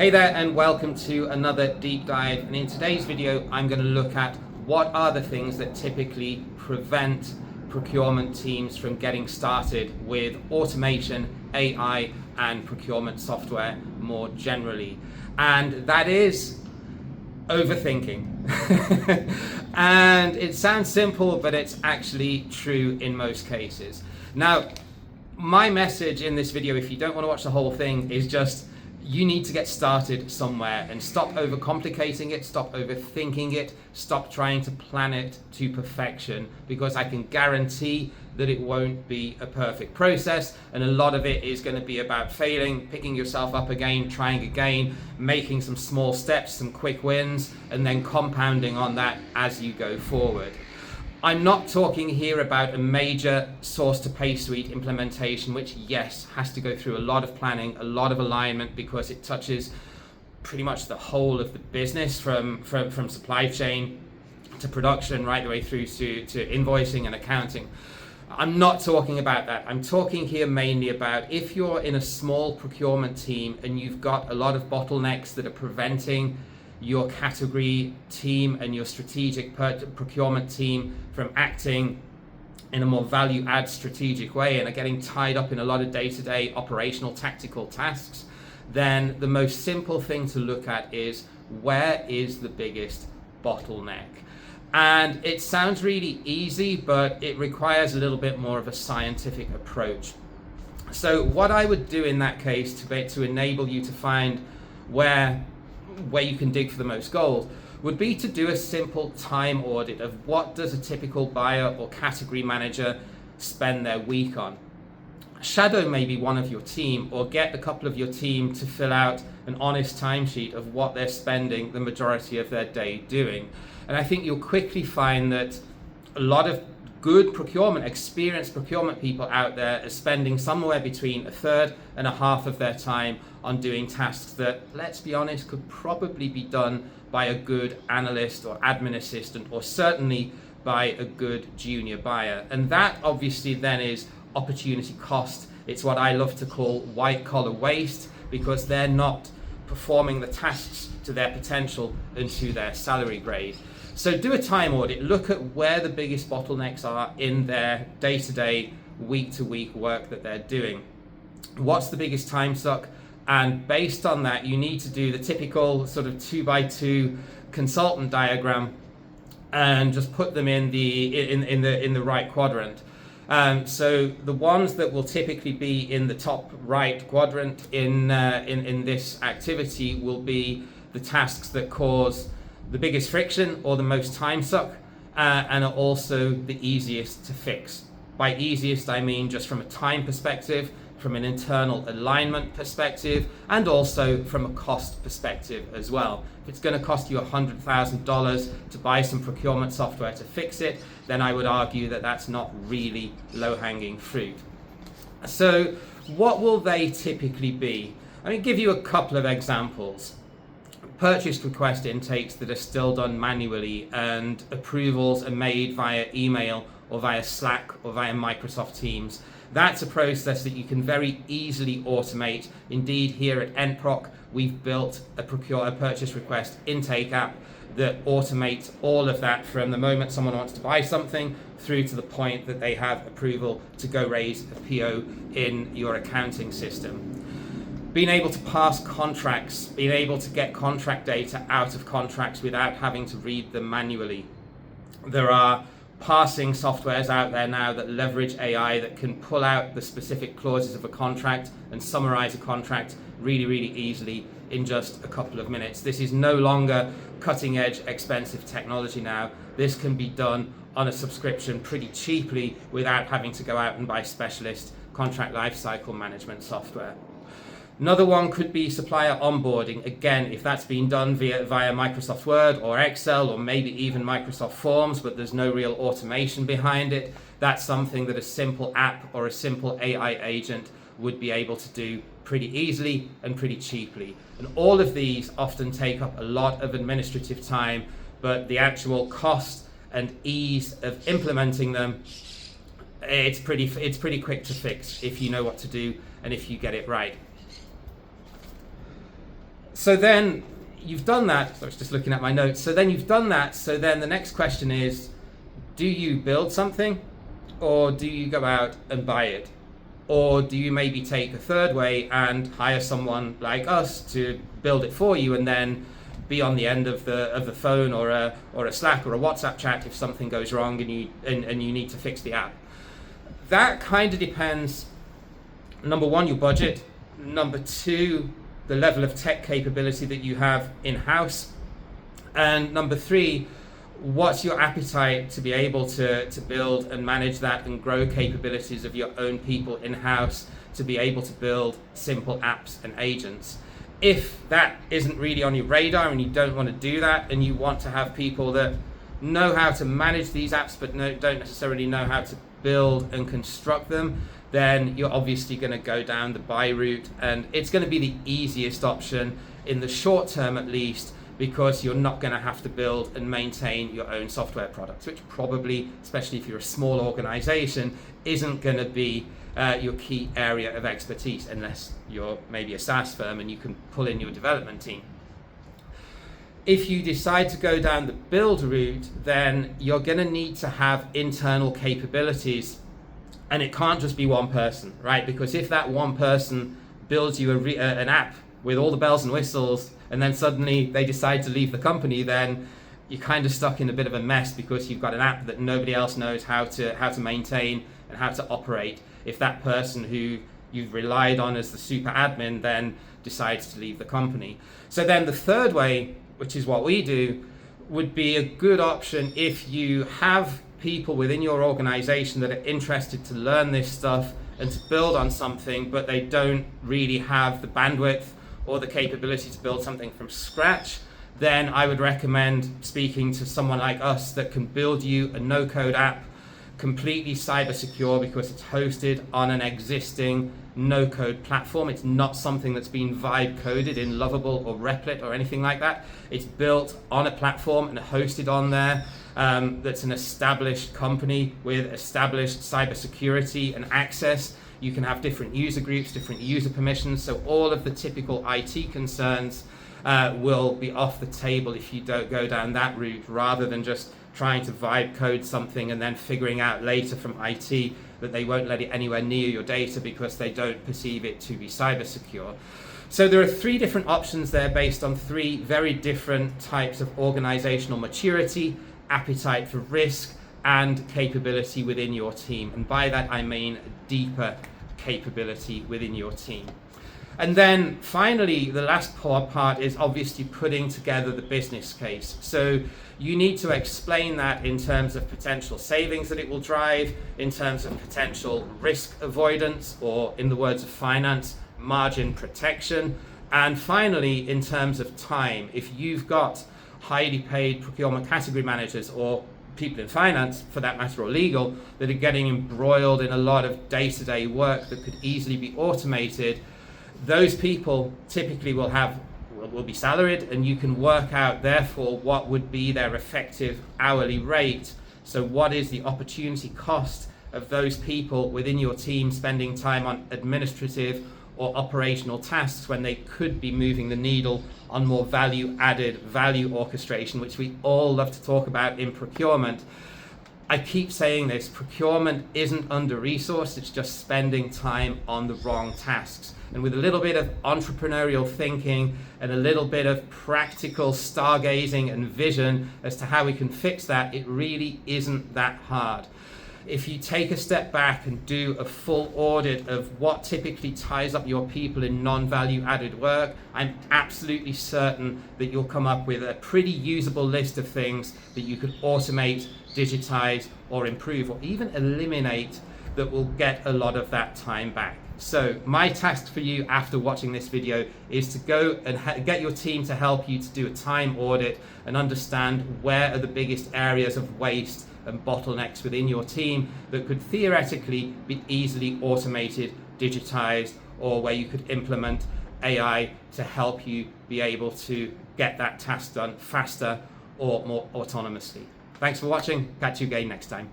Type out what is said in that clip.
Hey there and welcome to another deep dive, and in today's video I'm going to look at what are the things that typically prevent procurement teams from getting started with automation, AI and procurement software more generally, and that is overthinking. And it sounds simple, but it's actually true in most cases. Now, my message in this video, if you don't want to watch the whole thing, is just you need to get started somewhere and stop overcomplicating it, stop overthinking it, stop trying to plan it to perfection, because I can guarantee that it won't be a perfect process, and a lot of it is going to be about failing, picking yourself up again, trying again, making some small steps, some quick wins, and then compounding on that as you go forward. I'm not talking here about a major source-to-pay suite implementation, which, yes, has to go through a lot of planning, a lot of alignment, because it touches pretty much the whole of the business, from supply chain to production, right the way through to invoicing and accounting. I'm not talking about that. I'm talking here mainly about if you're in a small procurement team and you've got a lot of bottlenecks that are preventing your category team and your strategic procurement team from acting in a more value-add strategic way and are getting tied up in a lot of day-to-day operational tactical tasks, then the most simple thing to look at is, where is the biggest bottleneck? And it sounds really easy, but it requires a little bit more of a scientific approach. So what I would do in that case to enable you to find where you can dig for the most gold would be to do a simple time audit of what does a typical buyer or category manager spend their week on. Shadow maybe one of your team, or get a couple of your team to fill out an honest timesheet of what they're spending the majority of their day doing. And I think you'll quickly find that a lot of good procurement, experienced procurement people out there are spending somewhere between a third and a half of their time on doing tasks that, let's be honest, could probably be done by a good analyst or admin assistant, or certainly by a good junior buyer. And that obviously then is opportunity cost. It's what I love to call white collar waste, because they're not performing the tasks to their potential and to their salary grade. So do a time audit, look at where the biggest bottlenecks are in their day-to-day, week-to-week work that they're doing. What's the biggest time suck? And based on that, you need to do the typical sort of 2x2 consultant diagram and just put them in the right quadrant. So the ones that will typically be in the top right quadrant in this activity will be the tasks that cause the biggest friction or the most time suck, and are also the easiest to fix. By easiest, I mean just from a time perspective, from an internal alignment perspective, and also from a cost perspective as well. If it's going to cost you $100,000 to buy some procurement software to fix it, then I would argue that that's not really low-hanging fruit. So what will they typically be? Let me give you a couple of examples. Purchase request intakes that are still done manually, and approvals are made via email or via Slack or via Microsoft Teams. That's a process that you can very easily automate. Indeed, here at NProc, we've built a purchase request intake app that automates all of that from the moment someone wants to buy something through to the point that they have approval to go raise a PO in your accounting system. Being able to pass contracts, being able to get contract data out of contracts without having to read them manually. There are parsing softwares out there now that leverage AI that can pull out the specific clauses of a contract and summarize a contract really, really easily in just a couple of minutes. This is no longer cutting edge, expensive technology now. This can be done on a subscription pretty cheaply without having to go out and buy specialist contract lifecycle management software. Another one could be supplier onboarding. Again, if that's been done via Microsoft Word or Excel or maybe even Microsoft Forms, but there's no real automation behind it, that's something that a simple app or a simple AI agent would be able to do pretty easily and pretty cheaply. And all of these often take up a lot of administrative time, but the actual cost and ease of implementing them, it's pretty quick to fix if you know what to do and if you get it right. So then you've done that. So I was just looking at my notes. So then you've done that. So then the next question is, do you build something, or do you go out and buy it? Or do you maybe take a third way and hire someone like us to build it for you, and then be on the end of the phone or a Slack or a WhatsApp chat if something goes wrong and you need to fix the app? That kind of depends. Number one, your budget. Number two, the level of tech capability that you have in-house. And number three, what's your appetite to be able to build and manage that and grow capabilities of your own people in-house to be able to build simple apps and agents. If that isn't really on your radar and you don't want to do that, and you want to have people that know how to manage these apps but don't necessarily know how to build and construct them, then you're obviously going to go down the buy route, and it's going to be the easiest option in the short term at least, because you're not going to have to build and maintain your own software products, which probably, especially if you're a small organization, isn't going to be your key area of expertise, unless you're maybe a SaaS firm and you can pull in your development team. If you decide to go down the build route, then you're going to need to have internal capabilities, and it can't just be one person, right? Because if that one person builds you an app with all the bells and whistles, and then suddenly they decide to leave the company, then you're kind of stuck in a bit of a mess, because you've got an app that nobody else knows how to maintain and how to operate. If that person who you've relied on as the super admin then decides to leave the company. So then the third way, which is what we do, would be a good option if you have people within your organization that are interested to learn this stuff and to build on something, but they don't really have the bandwidth or the capability to build something from scratch. Then I would recommend speaking to someone like us that can build you a no-code app, completely cyber secure, because it's hosted on an existing no-code platform. It's not something that's been vibe coded in Lovable or Replit or anything like that. It's built on a platform and hosted on there. That's an established company with established cybersecurity and access. You can have different user groups, different user permissions, so all of the typical IT concerns will be off the table if you don't go down that route, rather than just trying to vibe code something and then figuring out later from IT that they won't let it anywhere near your data because they don't perceive it to be cyber secure. So there are three different options there based on three very different types of organizational maturity, appetite for risk, and capability within your team. And by that I mean deeper capability within your team. And then finally, the last part is obviously putting together the business case. So you need to explain that in terms of potential savings that it will drive, in terms of potential risk avoidance, or in the words of finance, margin protection. And finally, in terms of time, if you've got highly paid procurement category managers, or people in finance for that matter, or legal, that are getting embroiled in a lot of day-to-day work that could easily be automated, those people typically will be salaried, and you can work out therefore what would be their effective hourly rate. So what is the opportunity cost of those people within your team spending time on administrative or operational tasks when they could be moving the needle on more value-added value orchestration, which we all love to talk about in procurement. I keep saying this, procurement isn't under-resourced, it's just spending time on the wrong tasks. And with a little bit of entrepreneurial thinking and a little bit of practical stargazing and vision as to how we can fix that, it really isn't that hard. If you take a step back and do a full audit of what typically ties up your people in non-value added work, I'm absolutely certain that you'll come up with a pretty usable list of things that you could automate, digitize, or improve, or even eliminate, that will get a lot of that time back. So my task for you after watching this video is to go and get your team to help you to do a time audit and understand where are the biggest areas of waste and bottlenecks within your team that could theoretically be easily automated, digitized, or where you could implement AI to help you be able to get that task done faster or more autonomously. Thanks for watching. Catch you again next time.